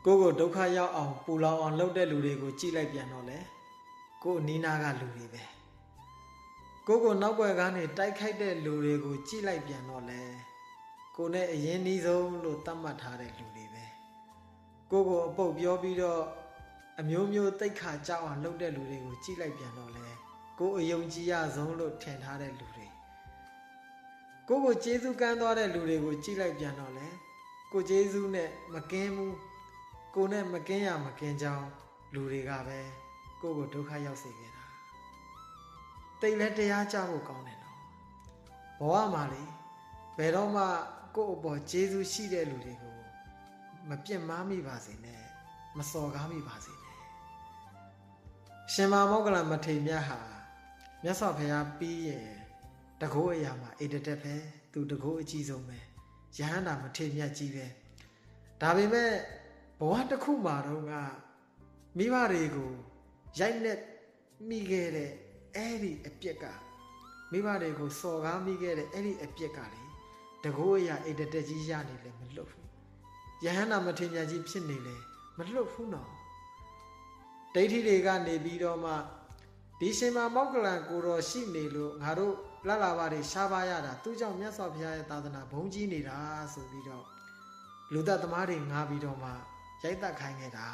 ကိုဒုက္ခရောက်အောင်ပူလောင်အောင်လှုပ်တဲ့လူတွေကိုကြည့်လိုက်ပြန်တော့လေကိုနီးနာကလူတွေပဲကိုနောက်ွယ်ကနေတိုက်ခိုက်တဲ့လူတွေကိုကြည့်လိုက်ပြန်တော့လေကိုနဲ့အရင်နီးဆုံးလို့သတ်မှတ်ထားတဲ့လူတွေပဲကိုအပုတ်ပြောပြီးတော့အမျိုးမျိုးတိတ်ခါကြောက်အောင်လှုပ်တဲ့လူတွေကိုကြည့်လိုက်ပြန်တော့လေကိုအယုံကြည်ရဆုံးလို့ထင်ထားတဲ့လူတွေကိုကျေးဇူးကမ်းသွားတဲ့လူတွေကိုကြည့်လိုက်ပြန်တော့လေကိုကျေးဇူးနဲ့မကင်းဘူးကိုနဲ့မကင်းရမကင်းကြောင်းလူတွေကပဲကိုဒုက္ခရောက်စေခဲ့တာတိတ်လဲတရားကြဖို့ကောင်းတယ်နော်ဘဝမှာလေဘယ်တော့မှကိုအပေါ်ကျေးဇူးရှိတဲ့လူတွေကိုမပြစ်မှားမိပါစေနဲ့မစော်ကားမိပါစေနဲ့ရှင်မောဂလမထေရမြတ်ဟာမြတ်စွာဘုရားပြီးရင်တကောအရာမှာအေတတက်ပဲသူတကောအကြီးဆုံးပဲယဟန္တာမထေရမြတ်ကြီးပဲဒါပေမဲ့ဘဝတစ်ခုမှာတော့ကမိဘတွေကိုရိုက်လက်မိခဲ့တဲ့အဲ့ဒီအပြစ်ကမိဘတွေကိုစော်ကားမိခဲ့တဲ့အဲ့ဒီအပြစ်ကလေတကောအရာအေတတက်ကြီးရနေလေမလွတ်ဘူးယဟန္တာမထေရမြတ်ကြီးဖြစ်နေလေမလွတ်ဘူးနော်ဒိဋ္ဌိတွေကနေပြီးတော့မှဒီရှင်မောဂလန်ကိုတော်ရှိနေလို့ငါတို့လလာပါတွေရှားပါရတာသူကြောင့်မြတ်စွာဘုရားရဲ့သာသနာဘုံကြီးနေတာဆိုပြီးတော့လူသက်သမားတွေငါပြီးတော့မှရိုက်တက်ခိုင်းခဲ့တာ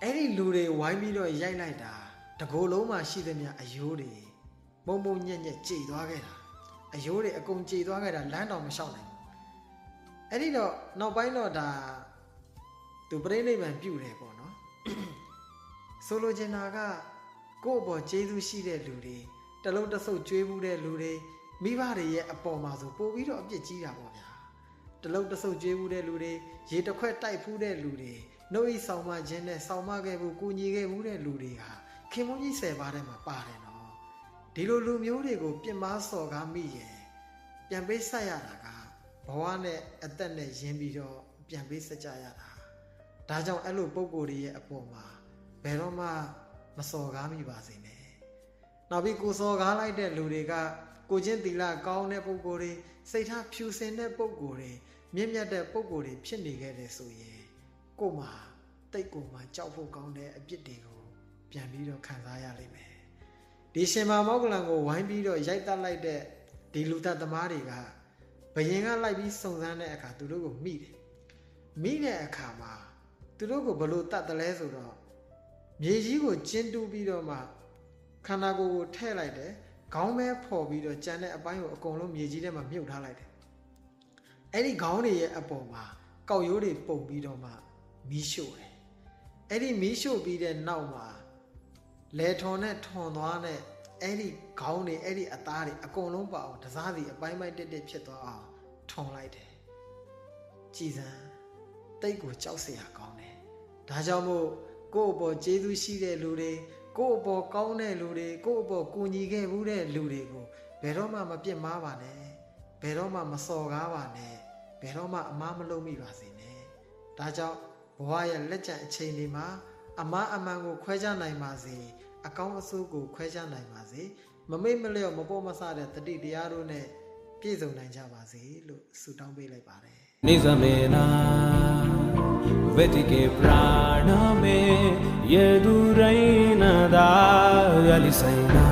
အဲ့ဒီလူတွေဝိုင်းပြီးတော့ရိုက်လိုက်တာတကိုယ်လုံးမှာရှိသမျှအယိုးတွေမုံမုံညက်ညက်ကြေသွားခဲ့တာအယိုးတွေအကုန်ကြေသွားခဲ့တာလမ်းတော်မလျှောက်နိုင်ဘူးအဲ့ဒီတော့နောက်ပိုင်းတော့ဒါသူပြိဋိဘံပြုတ်တယ်ပေါ့နော်ဆိုလိုချင်တာကကိုယ့်အပေါ်ကျေးဇူးရှိတဲ့လူတွေတလုံးတဆုပ်ကြွေးမှုတဲ့လူတွေမိဘတွေရဲ့အပေါ်မှာဆိုပို့ပြီးတော့အပြစ်ကြီးတာပေါ့ဗျာတလုံးတဆုပ်ကြွေးမှုတဲ့လူတွေရေတစ်ခွက်တိုက်ဖူးတဲ့လူတွေနှုတ်ဤဆောင်မခြင်းနဲ့ဆောင်မခဲ့မှုကိုညီခဲ့မှုတဲ့လူတွေဟာခင်မုန်းကြီး10ပါးထဲမှာပါတယ်နော်ဒီလိုလူမျိုးတွေကိုပြစ်မှားစော်ကားမိရင်ပြန်ပေးဆက်ရတာကဘဝနဲ့အသက်နဲ့ရင်းပြီးတော့ပြန်ပေးဆက်ကြရတာဒါကြောင့်အဲ့လိုပုံကိုယ်တွေရဲ့အပေါ်မှာဘယ်တော့မှမစော်ကားမိပါစေနဲ့နောက်ပြီးကိုစော်ကားလိုက်တဲ့လူတွေကကိုချင်းသီလကောင်းတဲ့ပုံကိုယ်တွေစိတ်ထားဖြူစင်တဲ့ပုံကိုယ်တွေမြင့်မြတ်တဲ့ပုံကိုယ်တွေဖြစ်နေခဲ့တယ်ဆိုရင်ကိုမှတိတ်ကိုမှကြောက်ဖို့ကောင်းတဲ့အပြစ်တွေကိုပြန်ပြီးတော့ခံစားရလိမ့်မယ်ဒီရှင်မောဂလန်ကိုဝိုင်းပြီးတော့ရိုက်တက်လိုက်တဲ့ဒီလူသက်သမားတွေကဘယင်ကလိုက်ပြီးစုံစမ်းတဲ့အခါသူတို့ကိုမိတယ်မိတဲ့အခါမှာသူတို့ကိုဘလို့တတ်တယ်လဲဆိုတော့မြေကြီးကိုကျင်းတူးပြီးတော့မှခန္ဓာကိုယ်ကိုထည့်လိုက်တယ်ခေါင်းပဲဖော်ပြီးတော့ကြံတဲ့အပိုင်းကိုအကုန်လုံးမြေကြီးထဲမှာမြုပ်ထားလိုက်တယ်အဲ့ဒီခေါင်းတွေရဲ့အပေါ်မှာကောက်ရိုးတွေပုံပြီးတော့မှမီးရှို့တယ်အဲ့ဒီမီးရှို့ပြီးတဲ့နောက်မှာလေထွန်နဲ့ထွန်သွားတဲ့အဲ့ဒီခေါင်းတွေအဲ့ဒီအသားတွေအကုန်လုံးပါအောင်တစားစီအပိုင်းပိုင်းတက်တက်ဖြစ်သွားအောင်ထွန်လိုက်တယ်ကြည်စံတိတ်ကိုကြောက်စရာကောင်းတယ်ဒါကြောင့်မို့ကိုယ့်အပေါ်ကျေးဇူးရှိတဲ့လူတွေကိုယ့်အပေါ်ကောင်းတဲ့လူတွေကိုယ့်အပေါ်ကူညီခဲ့မှုတဲ့လူတွေကိုဘယ်တော့မှမပြစ်မှားပါနဲ့ဘယ်တော့မှမစော်ကားပါနဲ့ဘယ်တော့မှအမှားမလုပ်မိပါစေနဲ့ဒါကြောင့်ဘဝရဲ့လက်ကျန်အချိန်တွေမှာအမှားအမှန်ကိုခွဲခြားနိုင်ပါစေအကောင်းအဆိုးကိုခွဲခြားနိုင်ပါစေမမေ့မလျော့မပေါ်မဆတဲ့တတိတရားတို့နဲ့ပြည့်စုံနိုင်ကြပါစေလို့ဆုတောင်းပေးလိုက်ပါတယ်နိဇမေနာဝေတိကေပရာဏမေယေဒုရိနာဒါယလိဆိုင်နာ